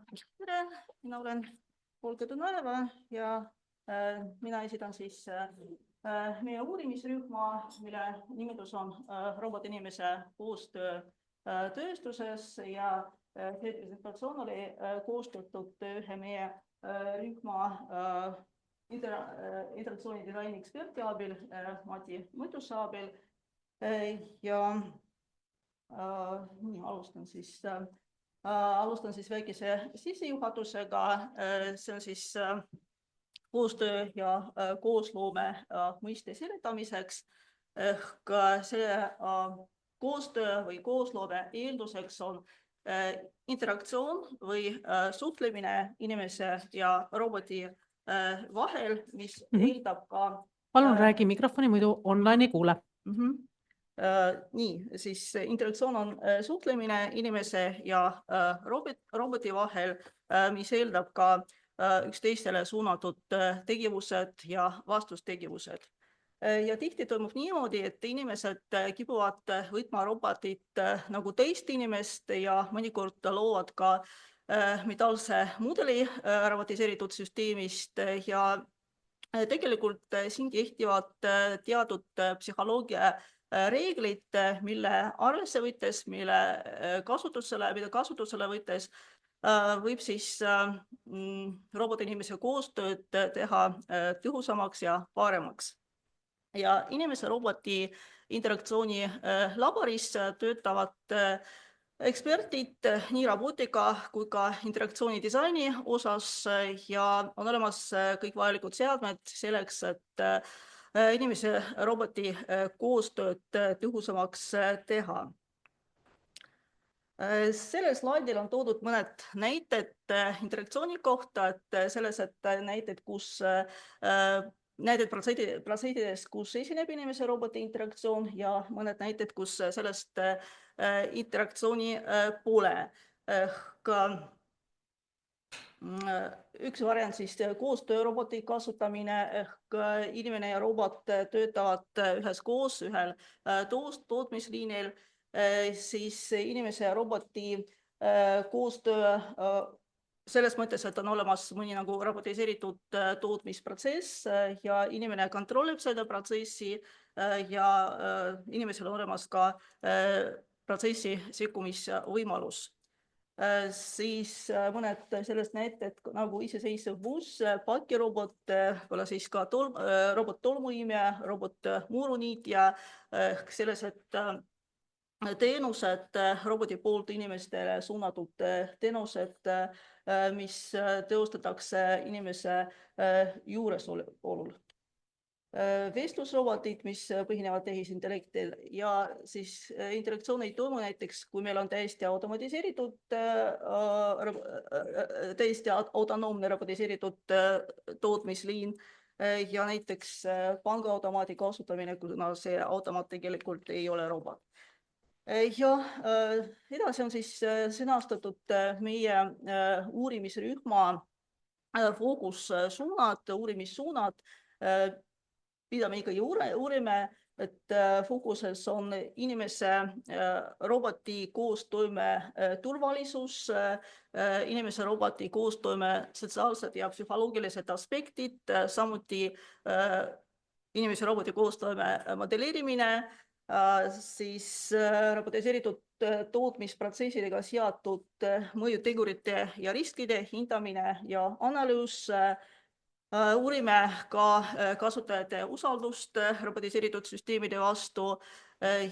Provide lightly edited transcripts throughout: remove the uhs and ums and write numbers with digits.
Tere, mina olen Volker Tõnaeva ja mina esitan siis meie uurimisrühma, mille nimetus on robotinimese koostöö tööstuses ja see presentatsioon oli koostatud ühe meie rühma integratsiooni disaini eksperti abil, Mati Mõttusa abil ja nii alustan siis väikese sissejuhatusega. See on siis koostöö ja koosloome mõiste seletamiseks. Ehk selle koostöö või koosloome eelduseks on interaktsioon või suhtlemine inimese ja roboti vahel, mis eeldab ka... Palun räägi mikrofoni, muidu online ei kuule. Nii, siis interaktsioon on suhtlemine inimese ja roboti vahel, mis eeldab ka üksteistele suunatud tegevused ja vastustegevused. Ja tihti toimub niimoodi, et inimesed kipuvad võtma robotit nagu teist inimest ja mõnikord loovad ka metallse mudeli robotiseeritud süsteemist ja tegelikult siin kehtivad teatud psühholoogia reeglid, mille arvesse võttes, mida kasutusele võttes võib siis robotinimese koostööd teha tõhusamaks ja paremaks. Ja inimese-roboti interaktsiooni laboris töötavad eksperdid nii robotika kui ka interaktsiooni disaini osas ja on olemas kõik vajalikud seadmed selleks, et inimese roboti koostööd tõhusamaks teha. Sellel slaidil on toodud mõned näited interaktsiooni kohta, et selles, et näited protsessidest, kus esineb inimese roboti interaktsioon ja mõned näited, kus sellest interaktsiooni pole. Üks variant siis koostööroboti kasutamine, ehk inimene ja robot töötavad üheskoos ühel tootmisliinil, siis inimese ja roboti koostöö selles mõttes, et on olemas mõni nagu robotiseeritud tootmisprotsess ja inimene kontrollib seda protsessi ja inimesel on olemas ka protsessi sekkumisvõimalus. Siis mõned sellest näited nagu iseseisev buss, pakirobot, siis ka robot tolmuimija, robot muruniitja, ehk selles, et teenused roboti poolt inimestele suunatud teenused, mis teostatakse inimese juuresolul. Vestlusrobotid, mis põhinevad tehisintellektil ja siis interaktsioon ei toimu näiteks, kui meil on täiesti autonoomne robotiseeritud tootmisliin ja näiteks pangaautomaadi kasutamine, kuna see automaat tegelikult ei ole robot. Ja edasi on siis sõnastatud meie uurimisrühma fookussuunad, uurimissuunad, mida me ikkagi uurime, et fookuses on inimese roboti koostoime turvalisus, inimese roboti koostoime sotsiaalsed ja psühholoogilised aspektid, samuti inimese roboti koostoime modelleerimine, siis robotiseeritud tootmisprotsessidega seatud mõjutegurite ja riskide hindamine ja analüüs. Uurime ka kasutajate usaldust robotiseeritud süsteemide vastu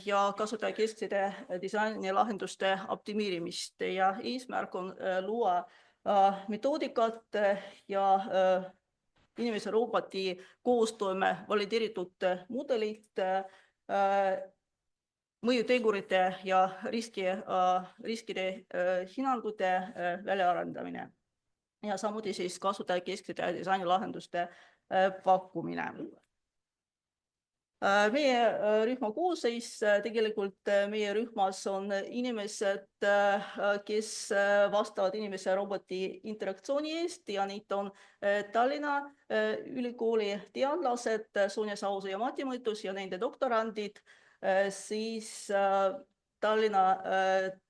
ja kasutajakesksete disaini lahenduste optimeerimist ja eesmärk on luua metoodikat ja inimese roboti koostoime valideeritud mudelid, mõjutegurite ja riskide hinnangute väljaarendamine. Ja samuti siis kasutajakesksete disainilahenduste pakkumine. Meie rühma koosseis, tegelikult meie rühmas on inimesed, kes vastavad inimese ja roboti interaktsiooni eest ja neid on Tallinna Ülikooli teadlased Sonja Sausu ja Mati Mõttus ja nende doktorandid, siis Tallinna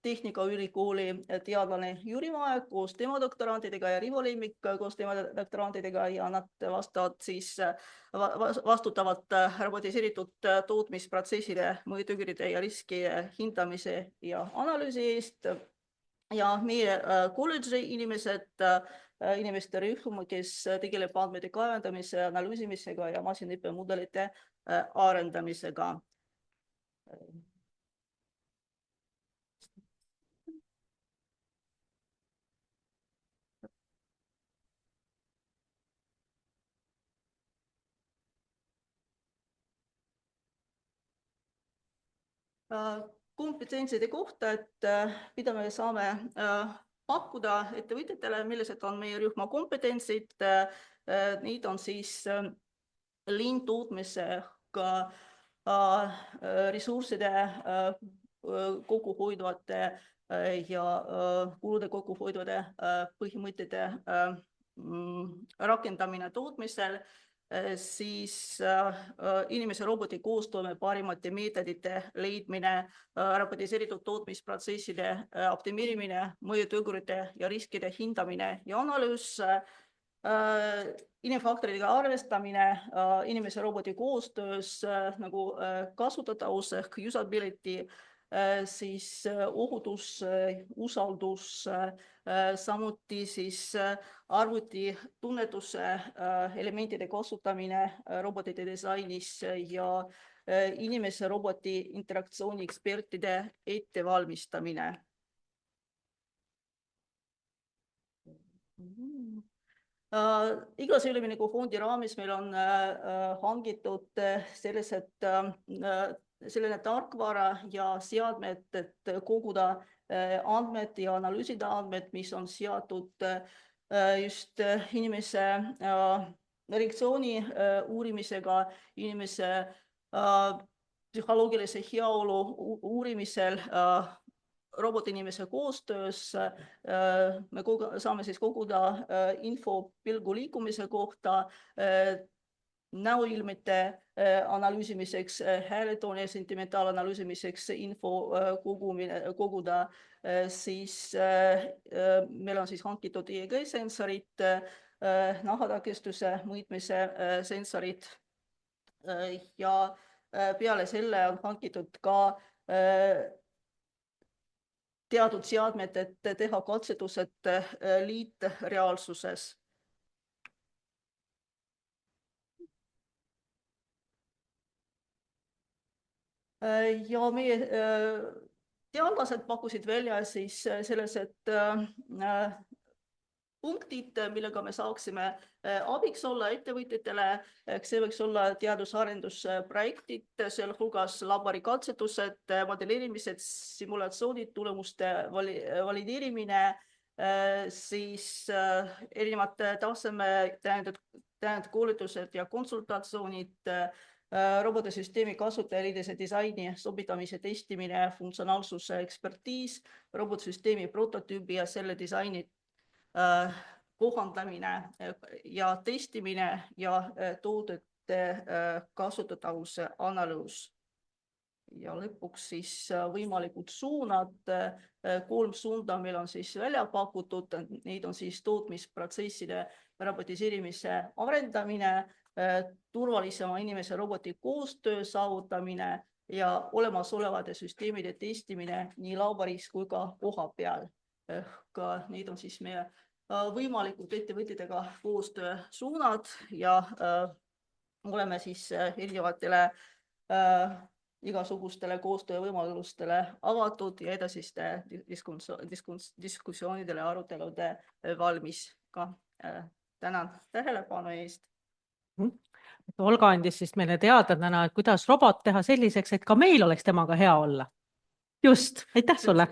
Tehnikaülikooli teadlane Jüri Maek koos tema doktorantidega ja Rivo Lemmik koos tema doktorantidega ja nad vastutavad robotiseeritud tootmisprotsesside mõjutegurite ja riski hindamise ja analüüsi eest. Ja meie kolledži inimeste rühm, kes tegeleb andmete kaevandamise, analüüsimisega ja masinaõppemudelite arendamisega. Kompetentside kohta, et mida me saame pakkuda ettevõtjatele, millised on meie rühma kompetentsid. Neid on siis liintootmisega ressursside kokkuhoidvate ja kulude kokkuhoidvate põhimõtete rakendamine tootmisel, siis inimese roboti koostoime parimate meetodite leidmine, robotiseeritud tootmisprotsesside optimeerimine, mõjutegurite ja riskide hindamine ja analüüs, inimfaktoritega arvestamine, inimese roboti koostöös nagu kasutatavus ehk usability, siis ohutus, usaldus, samuti siis arvuti tunnetuse elementide kasutamine robotite disainis ja inimese roboti interaktsiooni ekspertide ettevalmistamine. Iglase ülemineku fondi raames meil on hangitud selline tarkvara ja seadmed, et koguda andmed ja analüüsida andmed, mis on seatud just inimese reaktsiooni uurimisega, inimese psühholoogilise heaolu uurimisel, robotinimese koostöös. Me saame siis koguda info pilgu liikumise kohta, näoilmete analüüsimiseks, hääletooni ja sentimentaalanalüüsimiseks info koguda, siis meil on siis hankitud EEG-sensorid, nahatakistuse mõõtmise sensorid ja peale selle on hankitud ka teatud seadmed, et teha katsetused liitreaalsuses. Ja meie teadlased pakkusid välja siis sellised punktid, millega me saaksime abiks olla ettevõtjatele. See võiks olla teadus-arendusprojektid, sealhulgas laborikatsetused, modelleerimised, simulatsioonid, tulemuste valideerimine, siis erinevad taseme täiendkoolitused ja konsultatsioonid, robotisüsteemi kasutajaliidese disaini sobitamise testimine, funktsionaalsuse ekspertiis, robotisüsteemi prototüübi ja selle disaini kohandamine ja testimine ja toodete kasutatavuse analüüs. Ja lõpuks siis võimalikud suunad. 3 suunda meil on siis välja pakutud. Neid on siis tootmisprotsesside robotiseerimise arendamine, turvalisema inimese roboti koostöö saavutamine ja olemasolevate süsteemide testimine nii laboris kui ka koha peal. Need on siis meie võimalikud ettevõtjatega koostöö suunad ja oleme siis erinevatele igasugustele koostöövõimalustele avatud ja edasiste diskussioonidele ja arutelude valmis ka. Tänan tähelepanu eest. Olga andis siis meile teada täna, et kuidas robot teha selliseks, et ka meil oleks temaga hea olla. Just, aitäh sulle!